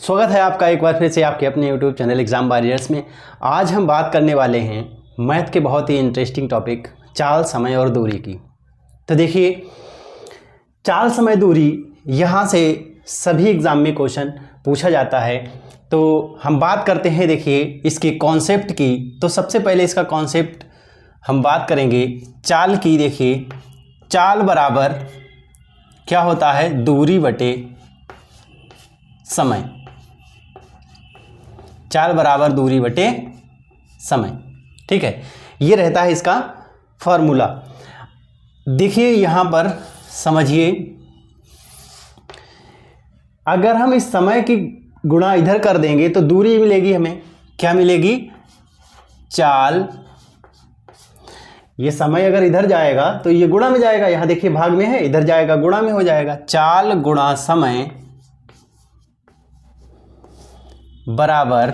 स्वागत है आपका एक बार फिर से आपके अपने YouTube चैनल एग्ज़ाम वॉरियर्स में। आज हम बात करने वाले हैं मैथ के बहुत ही इंटरेस्टिंग टॉपिक चाल, समय और दूरी की। तो देखिए, चाल, समय, दूरी यहाँ से सभी एग्ज़ाम में क्वेश्चन पूछा जाता है। तो हम बात करते हैं देखिए इसके कॉन्सेप्ट की। तो सबसे पहले इसका कॉन्सेप्ट हम बात करेंगे चाल की। देखिए, चाल बराबर क्या होता है? दूरी बटे समय। चाल बराबर दूरी बटे समय, ठीक है। ये रहता है इसका फॉर्मूला। देखिए यहाँ पर समझिए, अगर हम इस समय की गुणा इधर कर देंगे तो दूरी मिलेगी हमें। क्या मिलेगी? चाल। ये समय अगर इधर जाएगा तो ये गुणा में जाएगा। यहाँ देखिए भाग में है, इधर जाएगा गुणा में हो जाएगा। चाल गुणा समय बराबर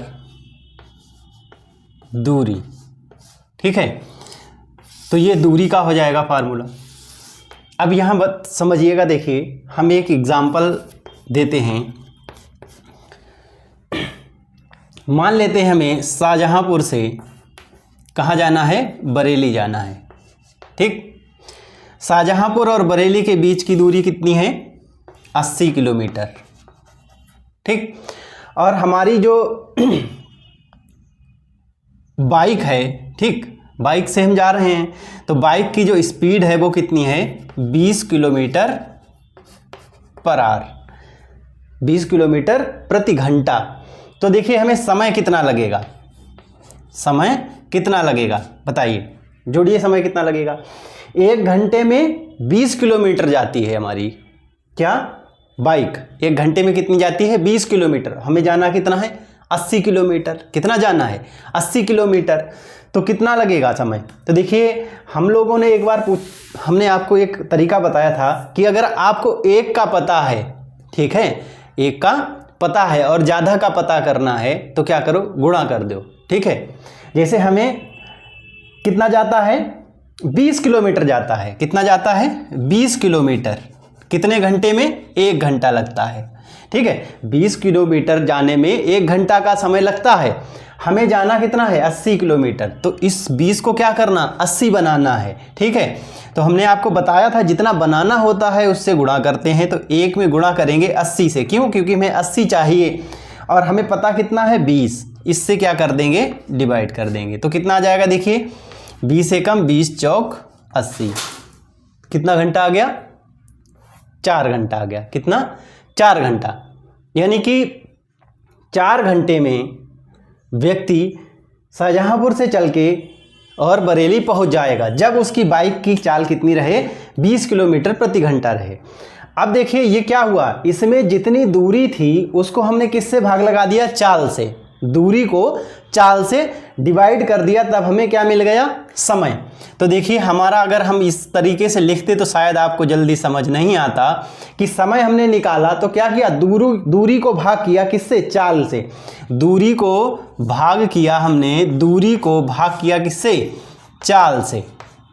दूरी, ठीक है। तो ये दूरी का हो जाएगा फार्मूला। अब यहाँ बात समझिएगा। देखिए, हम एक एग्जाम्पल देते हैं। मान लेते हैं हमें शाहजहांपुर से कहाँ जाना है? बरेली जाना है, ठीक। शाहजहांपुर और बरेली के बीच की दूरी कितनी है? 80 किलोमीटर, ठीक। और हमारी जो बाइक है, ठीक, बाइक से हम जा रहे हैं, तो बाइक की जो स्पीड है वो कितनी है? 20 किलोमीटर पर आवर, 20 किलोमीटर प्रति घंटा। तो देखिए हमें समय कितना लगेगा? समय कितना लगेगा बताइए, जोड़िए। समय कितना लगेगा? 1 घंटे में 20 किलोमीटर जाती है हमारी क्या बाइक। 1 घंटे में कितनी जाती है? 20 किलोमीटर। हमें जाना कितना है? 80 किलोमीटर। कितना जाना है? 80 किलोमीटर। तो कितना लगेगा समय? तो देखिए, हम लोगों ने एक बार हमने आपको एक तरीका बताया था कि अगर आपको एक का पता है, ठीक है, एक का पता है और ज़्यादा का पता करना है तो क्या करो? गुणा कर दो, ठीक है। जैसे हमें कितना जाता है? 20 किलोमीटर जाता है। कितना जाता है? 20 किलोमीटर। कितने घंटे में? 1 घंटा लगता है, ठीक है। 20 किलोमीटर जाने में 1 घंटा का समय लगता है। हमें जाना कितना है? 80 किलोमीटर। तो इस 20 को क्या करना? 80 बनाना है, ठीक है। तो हमने आपको बताया था जितना बनाना होता है उससे गुणा करते हैं। तो 1 में गुणा करेंगे 80 से। क्यों? क्योंकि हमें 80 चाहिए और हमें पता कितना है? 20। इससे क्या कर देंगे? डिवाइड कर देंगे। तो कितना आ जाएगा? देखिए, 20 से कम 20 चौक 80। कितना घंटा आ गया? 4 घंटा आ गया। कितना? 4 घंटा। यानी कि 4 घंटे में व्यक्ति शाहजहांपुर से चल के और बरेली पहुंच जाएगा जब उसकी बाइक की चाल कितनी रहे? 20 किलोमीटर प्रति घंटा रहे। अब देखिए ये क्या हुआ, इसमें जितनी दूरी थी उसको हमने किससे भाग लगा दिया? चाल से। दूरी को चाल से डिवाइड कर दिया, तब हमें क्या मिल गया? समय। तो देखिए हमारा, अगर हम इस तरीके से लिखते तो शायद आपको जल्दी समझ नहीं आता कि समय हमने निकाला तो क्या किया? दूरी को भाग किया किससे? चाल से। दूरी को भाग किया हमने, दूरी को भाग किया किससे? चाल से।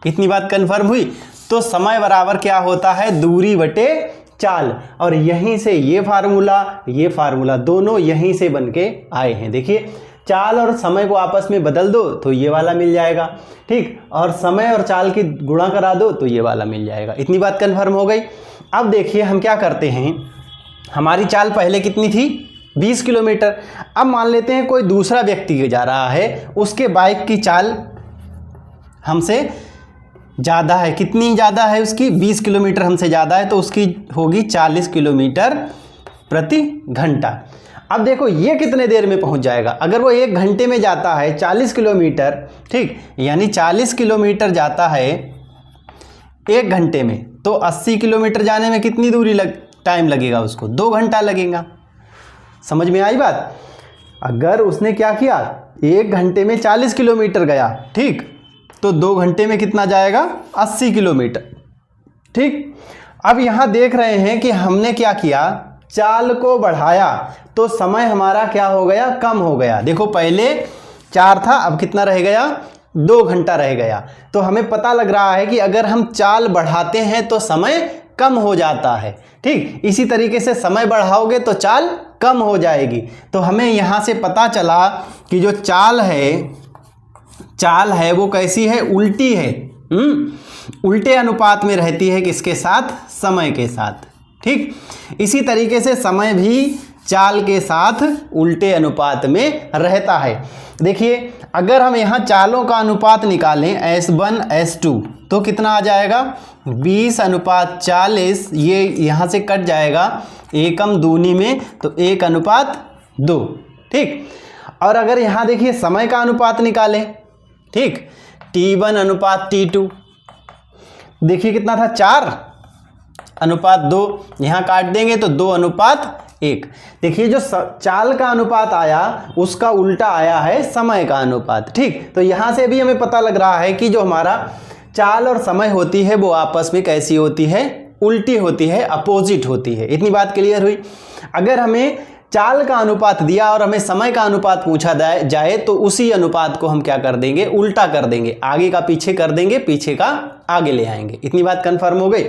इतनी बात कन्फर्म हुई। तो समय बराबर क्या होता है? दूरी बटे चाल। और यहीं से ये फार्मूला दोनों यहीं से बन के आए हैं। देखिए, चाल और समय को आपस में बदल दो तो ये वाला मिल जाएगा, ठीक। और समय और चाल की गुणा करा दो तो ये वाला मिल जाएगा। इतनी बात कन्फर्म हो गई। अब देखिए हम क्या करते हैं, हमारी चाल पहले कितनी थी? 20 किलोमीटर। अब मान लेते हैं कोई दूसरा व्यक्ति जा रहा है, उसके बाइक की चाल हमसे ज़्यादा है। कितनी ज़्यादा है उसकी? 20 किलोमीटर हमसे ज़्यादा है, तो उसकी होगी 40 किलोमीटर प्रति घंटा। अब देखो ये कितने देर में पहुंच जाएगा? अगर वो 1 घंटे में जाता है 40 किलोमीटर, ठीक, यानी 40 किलोमीटर जाता है 1 घंटे में, तो 80 किलोमीटर जाने में कितनी टाइम लगेगा उसको? 2 घंटा लगेगा। समझ में आई बात? अगर उसने क्या किया, 1 घंटे में 40 किलोमीटर गया, ठीक, तो 2 घंटे में कितना जाएगा? 80 किलोमीटर, ठीक। अब यहाँ देख रहे हैं कि हमने क्या किया? चाल को बढ़ाया तो समय हमारा क्या हो गया? कम हो गया। देखो पहले 4 था, अब कितना रह गया? 2 घंटा रह गया। तो हमें पता लग रहा है कि अगर हम चाल बढ़ाते हैं तो समय कम हो जाता है। ठीक, इसी तरीके से समय बढ़ाओगे तो चाल कम हो जाएगी। तो हमें यहाँ से पता चला कि जो चाल है वो कैसी है, उल्टी है। उल्टे अनुपात में रहती है किसके साथ, समय के साथ। ठीक, इसी तरीके से समय भी चाल के साथ उल्टे अनुपात में रहता है। देखिए, अगर हम यहाँ चालों का अनुपात निकालें S1 S2 तो कितना आ जाएगा, 20:40। ये यहाँ से कट जाएगा एकम दूनी में, तो 1:2। ठीक, और अगर यहाँ देखिए समय का अनुपात निकालें, ठीक, T1:T2, देखिए कितना था, 4:2। यहाँ काट देंगे तो 2:1। देखिए जो चाल का अनुपात आया उसका उल्टा आया है समय का अनुपात। ठीक, तो यहाँ से भी हमें पता लग रहा है कि जो हमारा चाल और समय होती है वो आपस में कैसी होती है, उल्टी होती है, अपोजिट होती है। इतनी बात क्लियर हुई। अगर हमें चाल का अनुपात दिया और हमें समय का अनुपात पूछा जाए तो उसी अनुपात को हम क्या कर देंगे, उल्टा कर देंगे, आगे का पीछे कर देंगे, पीछे का आगे ले आएंगे। इतनी बात कंफर्म हो गई।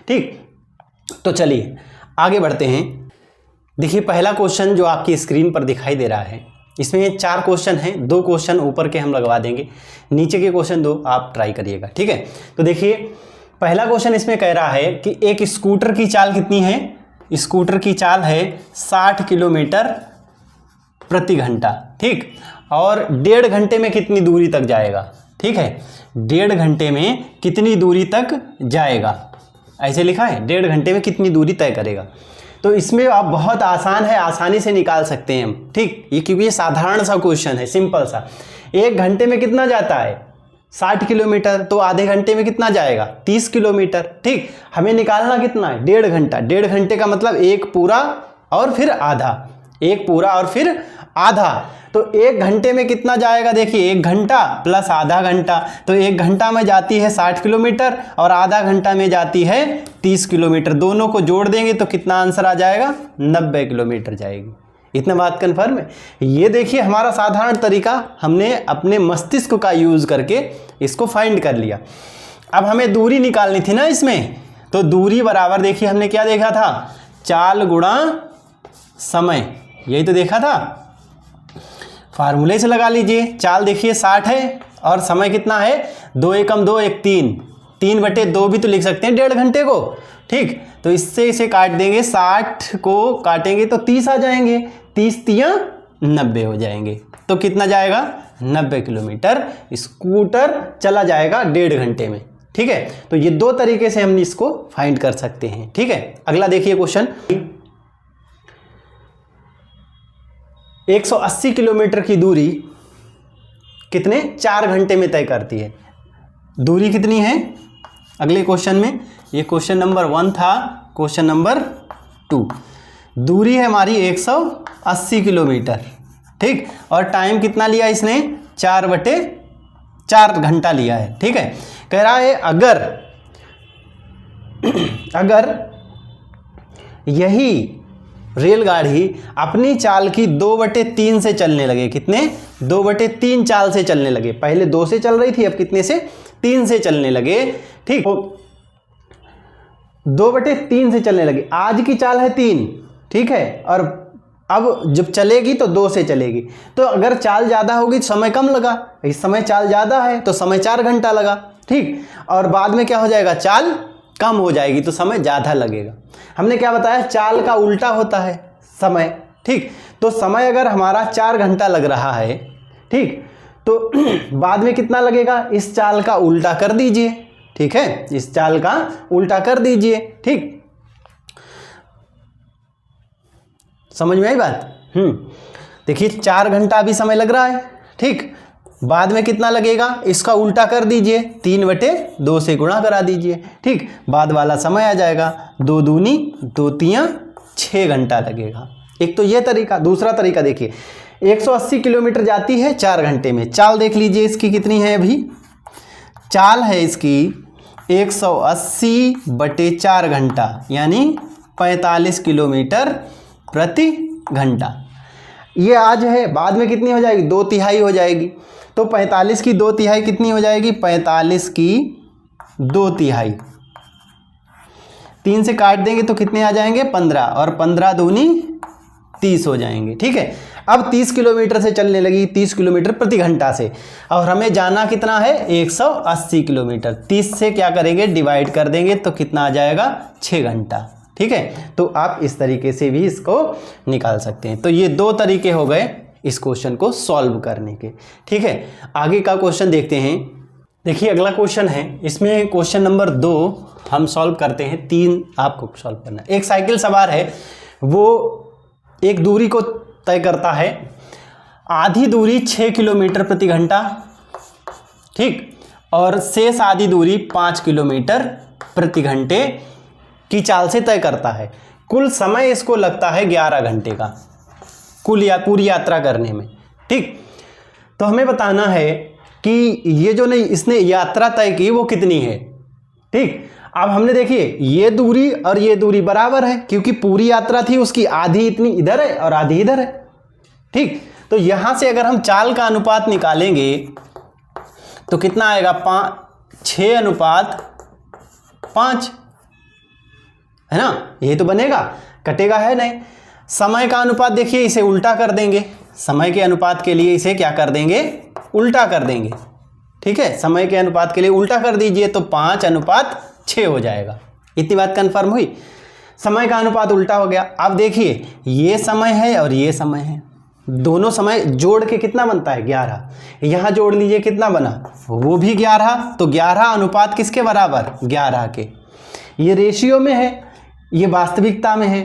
ठीक, तो चलिए आगे बढ़ते हैं। देखिए, पहला क्वेश्चन जो आपकी स्क्रीन पर दिखाई दे रहा है, इसमें 4 क्वेश्चन हैं, 2 क्वेश्चन ऊपर के हम लगवा देंगे, नीचे के क्वेश्चन 2 आप ट्राई करिएगा। ठीक है, तो देखिए पहला क्वेश्चन इसमें कह रहा है कि एक स्कूटर की चाल कितनी है। स्कूटर की चाल है 60 किलोमीटर प्रति घंटा। ठीक, और 1.5 घंटे में कितनी दूरी तक जाएगा। ठीक है, 1.5 घंटे में कितनी दूरी तक जाएगा, ऐसे लिखा है, 1.5 घंटे में कितनी दूरी तय करेगा। तो इसमें आप बहुत आसान है, आसानी से निकाल सकते हैं हम। ठीक, ये क्योंकि ये साधारण सा क्वेश्चन है, सिंपल सा। 1 घंटे में कितना जाता है, 60 किलोमीटर, तो आधे घंटे में कितना जाएगा, 30 किलोमीटर। ठीक, हमें निकालना कितना है, 1.5 घंटा। 1.5 घंटे का मतलब 1 पूरा और फिर आधा, 1 पूरा और फिर आधा। तो 1 घंटे में कितना जाएगा, देखिए 1 घंटा प्लस आधा घंटा, तो 1 घंटा में जाती है 60 किलोमीटर और आधा घंटा में जाती है 30 किलोमीटर। दोनों को जोड़ देंगे तो कितना आंसर आ जाएगा, 90 किलोमीटर जाएगी। इतना बात कन्फर्म है। ये देखिए हमारा साधारण तरीका, हमने अपने मस्तिष्क का यूज करके इसको फाइंड कर लिया। अब हमें दूरी निकालनी थी ना इसमें, तो दूरी बराबर देखिए हमने क्या देखा था, चाल गुणा समय, यही तो देखा था। फार्मूले से लगा लीजिए। चाल देखिए 60 है और समय कितना है, 2 एकम 2 1 3, 3/2 भी तो लिख सकते हैं 1.5 घंटे को। ठीक, तो इससे इसे काट देंगे, 60 को काटेंगे तो 30 आ जाएंगे, 30 तियां 90 हो जाएंगे। तो कितना जाएगा, 90 किलोमीटर स्कूटर चला जाएगा 1.5 घंटे में। ठीक है, तो ये 2 तरीके से हम इसको फाइंड कर सकते हैं। ठीक है, अगला देखिए क्वेश्चन। 180 किलोमीटर की दूरी कितने 4 घंटे में तय करती है। दूरी कितनी है अगले क्वेश्चन में, ये क्वेश्चन नंबर 1 था। क्वेश्चन नंबर 2, दूरी है हमारी 180 किलोमीटर। ठीक, और टाइम कितना लिया इसने, 4/4 घंटा लिया है। ठीक है, कह रहा है अगर यही रेलगाड़ी अपनी चाल की 2/3 से चलने लगे, कितने, 2/3 चाल से चलने लगे। पहले 2 से चल रही थी, अब कितने से, 3 से चलने लगे। ठीक, 2/3 से चलने लगे। आज की चाल है 3, ठीक है, और अब जब चलेगी तो 2 से चलेगी। तो अगर चाल ज़्यादा होगी तो समय कम लगा, इस समय चाल ज़्यादा है तो समय 4 घंटा लगा। ठीक, और बाद में क्या हो जाएगा, चाल कम हो जाएगी तो समय ज़्यादा लगेगा। हमने क्या बताया, चाल का उल्टा होता है समय। ठीक, तो समय अगर हमारा 4 घंटा लग रहा है, ठीक, तो बाद में कितना लगेगा, इस चाल का उल्टा कर दीजिए। ठीक है, इस चाल का उल्टा कर दीजिए। ठीक, समझ में आई बात। देखिए 4 घंटा अभी समय लग रहा है। ठीक, बाद में कितना लगेगा, इसका उल्टा कर दीजिए, 3/2 से गुणा करा दीजिए। ठीक, बाद वाला समय आ जाएगा, 2 दूनी 2 तियां 6 घंटा लगेगा। एक तो ये तरीका। दूसरा तरीका देखिए, 180 किलोमीटर जाती है 4 घंटे में। चाल देख लीजिए इसकी कितनी है, अभी चाल है इसकी 180/4 घंटा, यानी 45 किलोमीटर प्रति घंटा। ये आज है, बाद में कितनी हो जाएगी, 2/3 हो जाएगी। तो 45 की 2/3 कितनी हो जाएगी, 45 की 2/3 3 से काट देंगे तो कितने आ जाएंगे 15, और 15 दूनी 30 हो जाएंगे। ठीक है, अब 30 किलोमीटर से चलने लगी, 30 किलोमीटर प्रति घंटा से, और हमें जाना कितना है 180 किलोमीटर। 30 से क्या करेंगे डिवाइड कर देंगे तो कितना आ जाएगा 6 घंटा। ठीक है, तो आप इस तरीके से भी इसको निकाल सकते हैं। तो ये 2 तरीके हो गए इस क्वेश्चन को सॉल्व करने के। ठीक है, आगे का क्वेश्चन देखते हैं। देखिए अगला क्वेश्चन है, इसमें क्वेश्चन नंबर 2 हम सॉल्व करते हैं, 3 आपको सॉल्व करना है। एक साइकिल सवार है, वो एक दूरी को तय करता है, आधी दूरी 6 किलोमीटर प्रति घंटा, ठीक, और शेष आधी दूरी 5 किलोमीटर प्रति घंटे की चाल से तय करता है। कुल समय इसको लगता है 11 घंटे का पूरी यात्रा करने में। ठीक, तो हमें बताना है कि ये जो नहीं इसने यात्रा तय की वो कितनी है। ठीक, अब हमने देखिए ये दूरी और ये दूरी बराबर है, क्योंकि पूरी यात्रा थी उसकी आधी इतनी इधर है और आधी इधर है। ठीक, तो यहां से अगर हम चाल का अनुपात निकालेंगे तो कितना आएगा 6:5 है ना, ये तो बनेगा, कटेगा है नहीं। समय का अनुपात देखिए इसे उल्टा कर देंगे, समय के अनुपात के लिए इसे क्या कर देंगे उल्टा कर देंगे। ठीक है, समय के अनुपात के लिए उल्टा कर दीजिए तो 5:6 हो जाएगा। इतनी बात कंफर्म हुई, समय का अनुपात उल्टा हो गया। अब देखिए ये समय है और ये समय है, दोनों समय जोड़ के कितना बनता है 11, यहाँ जोड़ लीजिए कितना बना वो भी 11, तो 11 अनुपात किसके बराबर 11 के। ये रेशियो में है, ये वास्तविकता में है,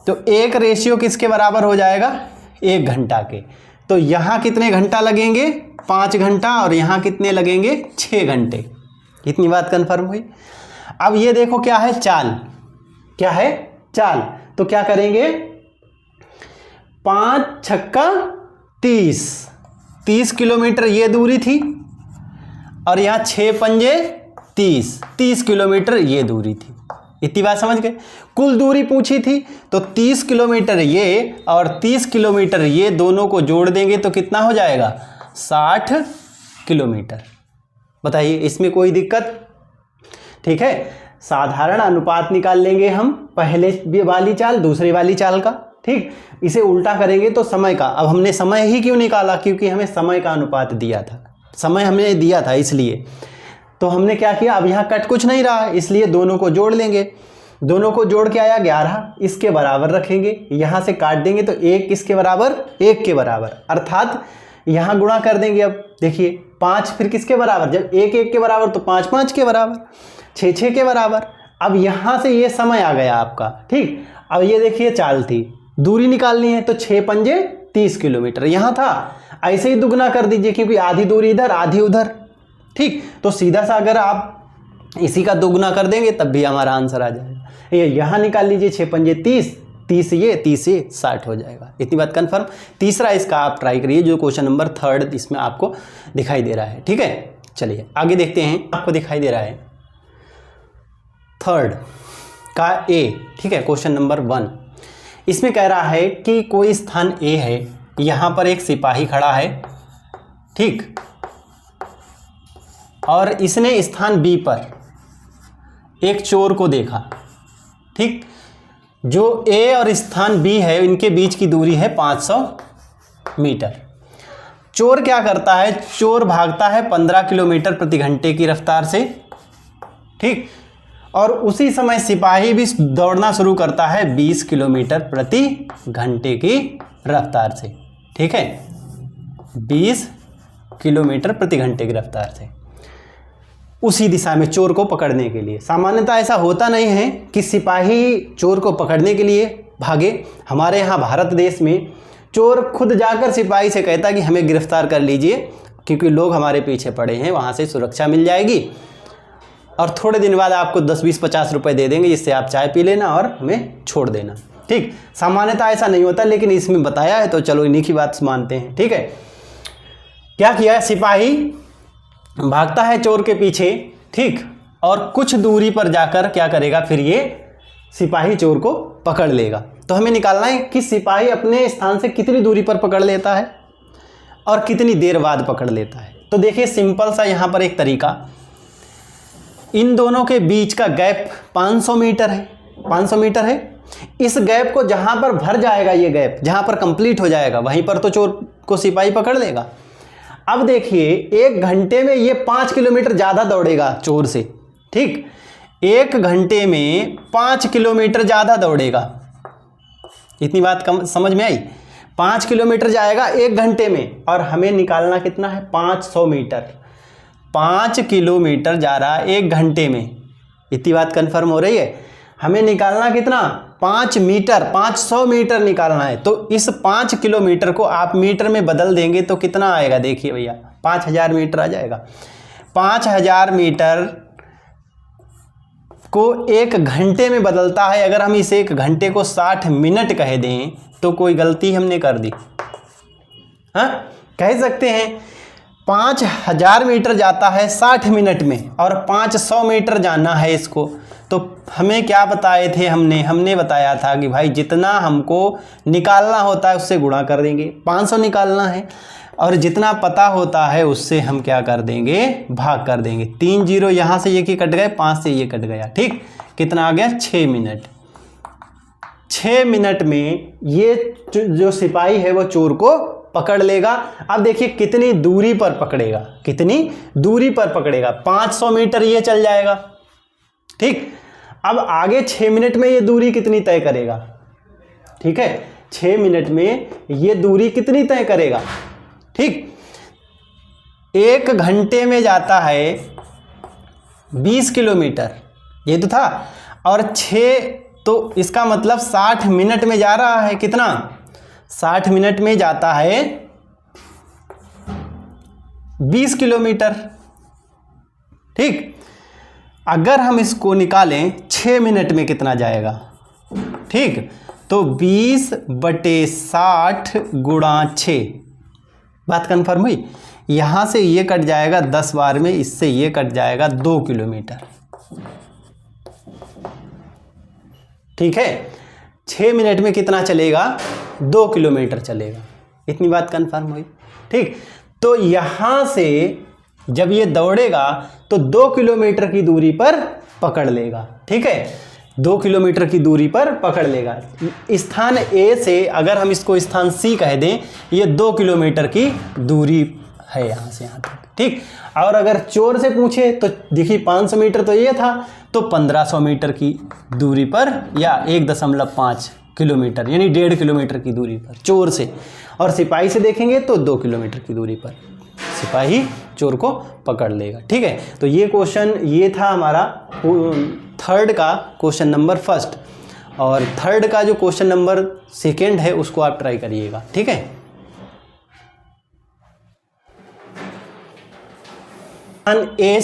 तो 1 रेशियो किसके बराबर हो जाएगा 1 घंटा के। तो यहाँ कितने घंटा लगेंगे 5 घंटा, और यहाँ कितने लगेंगे 6 घंटे। इतनी बात कंफर्म हुई। अब ये देखो क्या है चाल, क्या है चाल, तो क्या करेंगे 5 छक्का 30 किलोमीटर ये दूरी थी, और यहाँ 6 पंजे 30 किलोमीटर ये दूरी थी। इतनी बात समझ गए। कुल दूरी पूछी थी तो 30 किलोमीटर ये और 30 किलोमीटर ये दोनों को जोड़ देंगे तो कितना हो जाएगा 60 किलोमीटर। बताइए इसमें कोई दिक्कत। ठीक है, साधारण अनुपात निकाल लेंगे हम, पहले वाली चाल दूसरी वाली चाल का। ठीक, इसे उल्टा करेंगे तो समय का। अब हमने समय ही क्यों निकाला, क्योंकि हमें समय का अनुपात दिया था, समय हमें दिया था, इसलिए तो हमने क्या किया, अब यहाँ कट कुछ नहीं रहा इसलिए दोनों को जोड़ लेंगे। दोनों को जोड़ के आया 11, इसके बराबर रखेंगे, यहाँ से काट देंगे तो 1 किसके बराबर 1 के बराबर, अर्थात यहाँ गुणा कर देंगे। अब देखिए 5 फिर किसके बराबर, जब 1 1 के बराबर तो 5 5 के बराबर, 6 6 के बराबर। अब यहाँ से ये समय आ गया आपका। ठीक, अब ये देखिए चाल थी, दूरी निकालनी है तो 6 पंजे 30 किलोमीटर यहाँ था, ऐसे ही दुगना कर दीजिए क्योंकि आधी दूरी इधर आधी उधर। ठीक, तो सीधा सा अगर आप इसी का दोगुना कर देंगे तब भी हमारा आंसर आ जाएगा। ये यहाँ निकाल लीजिए 6 पंजे 30 ये 60 हो जाएगा। इतनी बात कंफर्म। तीसरा इसका आप ट्राई करिए जो क्वेश्चन नंबर 3 इसमें आपको दिखाई दे रहा है। ठीक है, चलिए आगे देखते हैं। आपको दिखाई दे रहा है 3 का ए। ठीक है, क्वेश्चन नंबर 1 इसमें कह रहा है कि कोई स्थान ए है, यहाँ पर एक सिपाही खड़ा है। ठीक, और इसने स्थान बी पर एक चोर को देखा। ठीक, जो ए और स्थान बी है इनके बीच की दूरी है 500 मीटर। चोर क्या करता है, चोर भागता है 15 किलोमीटर प्रति घंटे की रफ्तार से। ठीक, और उसी समय सिपाही भी दौड़ना शुरू करता है 20 किलोमीटर प्रति घंटे की रफ्तार से। ठीक है, 20 किलोमीटर प्रति घंटे की रफ्तार से उसी दिशा में चोर को पकड़ने के लिए। सामान्यतः ऐसा होता नहीं है कि सिपाही चोर को पकड़ने के लिए भागे। हमारे यहाँ भारत देश में चोर खुद जाकर सिपाही से कहता कि हमें गिरफ्तार कर लीजिए क्योंकि लोग हमारे पीछे पड़े हैं, वहाँ से सुरक्षा मिल जाएगी और थोड़े दिन बाद आपको 10 20 50 रुपये दे देंगे जिससे आप चाय पी लेना और हमें छोड़ देना। ठीक, सामान्यतः ऐसा नहीं होता लेकिन इसमें बताया है तो चलो इन्हीं की बात मानते हैं। ठीक है, क्या किया, सिपाही भागता है चोर के पीछे। ठीक, और कुछ दूरी पर जाकर क्या करेगा, फिर ये सिपाही चोर को पकड़ लेगा। तो हमें निकालना है कि सिपाही अपने स्थान से कितनी दूरी पर पकड़ लेता है और कितनी देर बाद पकड़ लेता है। तो देखिए सिंपल सा यहाँ पर एक तरीका, इन दोनों के बीच का गैप 500 मीटर है। 500 मीटर है। इस गैप को जहां पर भर जाएगा, ये गैप जहां पर कंप्लीट हो जाएगा, वहीं पर तो चोर को सिपाही पकड़ लेगा। अब देखिए 1 घंटे में ये 5 किलोमीटर ज़्यादा दौड़ेगा चोर से, ठीक। 1 घंटे में 5 किलोमीटर ज़्यादा दौड़ेगा। इतनी बात कम समझ में आई? 5 किलोमीटर जाएगा 1 घंटे में, और हमें निकालना कितना है? 500 मीटर। 5 किलोमीटर जा रहा है 1 घंटे में। इतनी बात कन्फर्म हो रही है? हमें निकालना कितना? 5 मीटर, 500 मीटर निकालना है। तो इस 5 किलोमीटर को आप मीटर में बदल देंगे तो कितना आएगा? देखिए भैया, 5000 मीटर आ जाएगा। 5000 मीटर को 1 घंटे में बदलता है। अगर हम इस 1 घंटे को 60 मिनट कह दें तो कोई गलती हमने कर दी? हाँ, कह सकते हैं 5000 मीटर जाता है 60 मिनट में, और 500 मीटर जाना है इसको। तो हमें क्या बताए थे? हमने बताया था कि भाई जितना हमको निकालना होता है उससे गुणा कर देंगे। 500 निकालना है, और जितना पता होता है उससे हम क्या कर देंगे? भाग कर देंगे। 3 जीरो यहाँ से ये की कट गए, 5 से ये कट गया, ठीक। कितना आ गया? 6 मिनट। 6 मिनट में ये जो सिपाही है वो चोर को पकड़ लेगा। अब देखिए कितनी दूरी पर पकड़ेगा, कितनी दूरी पर पकड़ेगा। 500 मीटर ये चल जाएगा, ठीक। अब आगे 6 मिनट में ये दूरी कितनी तय करेगा? ठीक है, 6 मिनट में ये दूरी कितनी तय करेगा? ठीक। 1 घंटे में जाता है 20 किलोमीटर, ये तो था, और 6, तो इसका मतलब 60 मिनट में जा रहा है। कितना? 60 मिनट में जाता है 20 किलोमीटर, ठीक। अगर हम इसको निकालें 6 मिनट में कितना जाएगा, ठीक, तो 20/60 गुणा 6। बात कन्फर्म हुई? यहाँ से ये कट जाएगा 10 बार में, इससे ये कट जाएगा 2 किलोमीटर, ठीक है। 6 मिनट में कितना चलेगा? 2 किलोमीटर चलेगा। इतनी बात कन्फर्म हुई, ठीक। तो यहाँ से जब ये दौड़ेगा तो 2 किलोमीटर की दूरी पर पकड़ लेगा, ठीक है। 2 किलोमीटर की दूरी पर पकड़ लेगा। स्थान ए से अगर हम इसको स्थान सी कह दें, ये 2 किलोमीटर की दूरी है यहाँ से यहाँ तक, ठीक। और अगर चोर से पूछे तो देखिए 500 मीटर तो ये था, तो 1500 मीटर की दूरी पर, या 1.5 किलोमीटर यानी 1.5 किलोमीटर की दूरी पर चोर से। और सिपाही से देखेंगे तो 2 किलोमीटर की दूरी पर सिपाही चोर को पकड़ लेगा, ठीक है। तो ये क्वेश्चन, ये था हमारा 3rd का क्वेश्चन नंबर 1, और 3rd का जो क्वेश्चन नंबर 2 है उसको आप ट्राई करिएगा, ठीक है। स्थान ए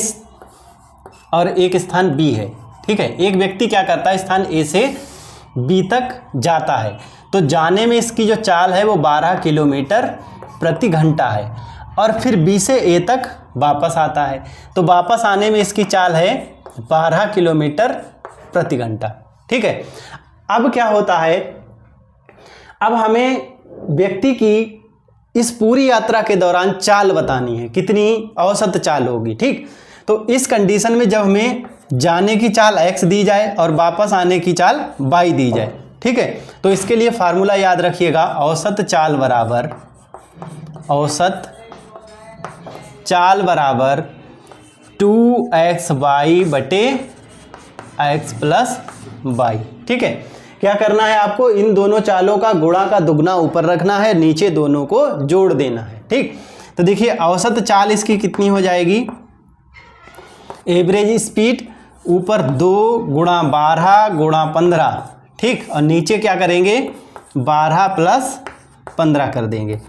और एक स्थान बी है, ठीक है। एक व्यक्ति क्या करता है, स्थान ए से बी तक जाता है, तो जाने में इसकी जो चाल है वो 12 किलोमीटर प्रति घंटा है, और फिर बी से ए तक वापस आता है, तो वापस आने में इसकी चाल है 12 किलोमीटर प्रति घंटा, ठीक है। अब क्या होता है, अब हमें व्यक्ति की इस पूरी यात्रा के दौरान चाल बतानी है, कितनी औसत चाल होगी, ठीक। तो इस कंडीशन में जब हमें जाने की चाल x दी जाए और वापस आने की चाल y दी जाए, ठीक है, तो इसके लिए फार्मूला याद रखिएगा, औसत चाल बराबर 2xy बटे x प्लस y, ठीक है। क्या करना है आपको, इन दोनों चालों का गुणा का दुगना ऊपर रखना है, नीचे दोनों को जोड़ देना है, ठीक। तो देखिए औसत चाल इसकी कितनी हो जाएगी, एवरेज स्पीड ऊपर 2 गुणा 12 गुणा 15, ठीक, और नीचे क्या करेंगे 12 प्लस 15 कर देंगे,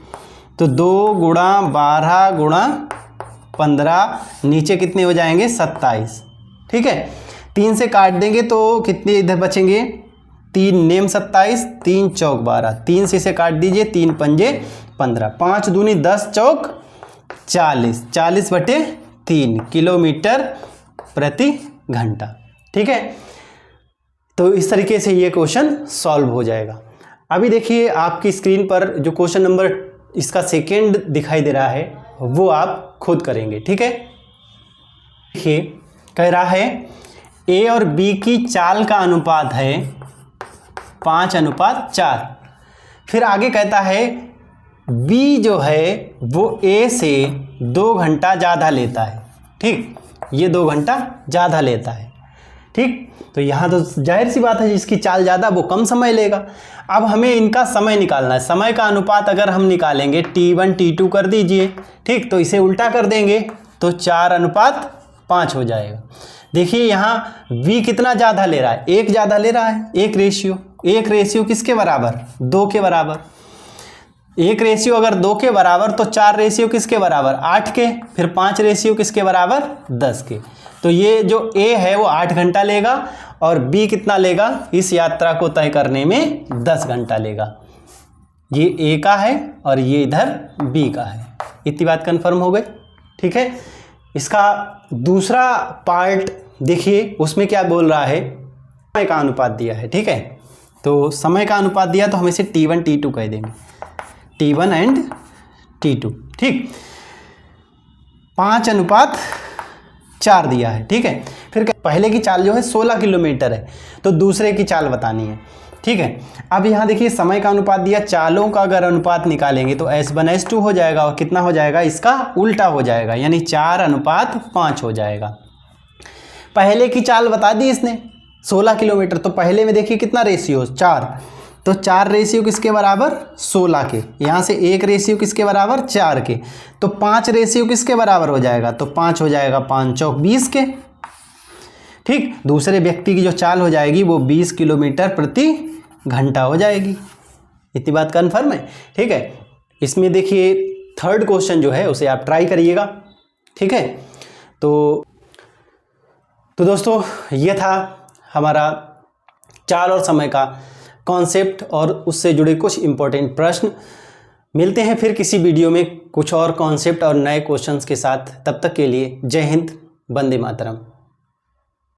तो 2 गुणा 12 गुणा 15, नीचे कितने हो जाएंगे 27, ठीक है। 3 से काट देंगे तो कितने इधर बचेंगे, 3 नेम 27, 3 चौक 12, 3 से इसे काट दीजिए, 3 पंजे 15, 5 दूनी 10 चौक 40, 40/3 किलोमीटर प्रति घंटा, ठीक है। तो इस तरीके से ये क्वेश्चन सॉल्व हो जाएगा। अभी देखिए आपकी स्क्रीन पर जो क्वेश्चन नंबर इसका 2 दिखाई दे रहा है वो आप खुद करेंगे, ठीक है। देखिए कह रहा है ए और बी की चाल का अनुपात है 5:4। फिर आगे कहता है बी जो है वो ए से 2 घंटा ज़्यादा लेता है, ठीक, ये 2 घंटा ज़्यादा लेता है, ठीक। तो यहाँ तो जाहिर सी बात है जिसकी चाल ज़्यादा वो कम समय लेगा। अब हमें इनका समय निकालना है। समय का अनुपात अगर हम निकालेंगे T1 T2 कर दीजिए, ठीक, तो इसे उल्टा कर देंगे तो 4:5 हो जाएगा। देखिए यहाँ V कितना ज़्यादा ले रहा है, 1 ज़्यादा ले रहा है, 1 रेशियो किसके बराबर, 2 के बराबर। 1 रेशियो अगर 2 के बराबर तो 4 रेशियो किसके बराबर, 8 के, फिर 5 रेशियो किसके बराबर, 10 के। तो ये जो A है वो 8 घंटा लेगा और B कितना लेगा, इस यात्रा को तय करने में 10 घंटा लेगा। ये A का है और ये इधर B का है। इतनी बात कंफर्म हो गई, ठीक है। इसका दूसरा पार्ट देखिए, उसमें क्या बोल रहा है, समय का अनुपात दिया है, ठीक है। तो समय का अनुपात दिया तो हम इसे T1 T2 कह देंगे, T1 एंड T2, ठीक। 5:4 दिया है, ठीक है। फिर पहले की चाल जो है 16 किलोमीटर है, तो दूसरे की चाल बतानी है, ठीक है। अब यहाँ देखिए समय का अनुपात दिया, चालों का अगर अनुपात निकालेंगे तो S1S2 हो जाएगा और कितना हो जाएगा, इसका उल्टा हो जाएगा, यानी 4:5 हो जाएगा। पहले की चाल बता दी इसने 16 किलोमीटर, तो पहले में देखिए कितना रेशियो, 4, तो 4 रेशियो किसके बराबर, 16 के। यहाँ से 1 रेशियो किसके बराबर, 4 के। तो 5 रेशियो किसके बराबर हो जाएगा, तो 5 हो जाएगा, 5 चौक 20 के, ठीक। दूसरे व्यक्ति की जो चाल हो जाएगी वो 20 किलोमीटर प्रति घंटा हो जाएगी। इतनी बात कन्फर्म है, ठीक है। इसमें देखिए थर्ड क्वेश्चन जो है उसे आप ट्राई करिएगा, ठीक है। तो दोस्तों ये था हमारा चाल और समय का कॉन्सेप्ट और उससे जुड़े कुछ इंपॉर्टेंट प्रश्न। मिलते हैं फिर किसी वीडियो में कुछ और कॉन्सेप्ट और नए क्वेश्चंस के साथ। तब तक के लिए जय हिंद, वंदे मातरम।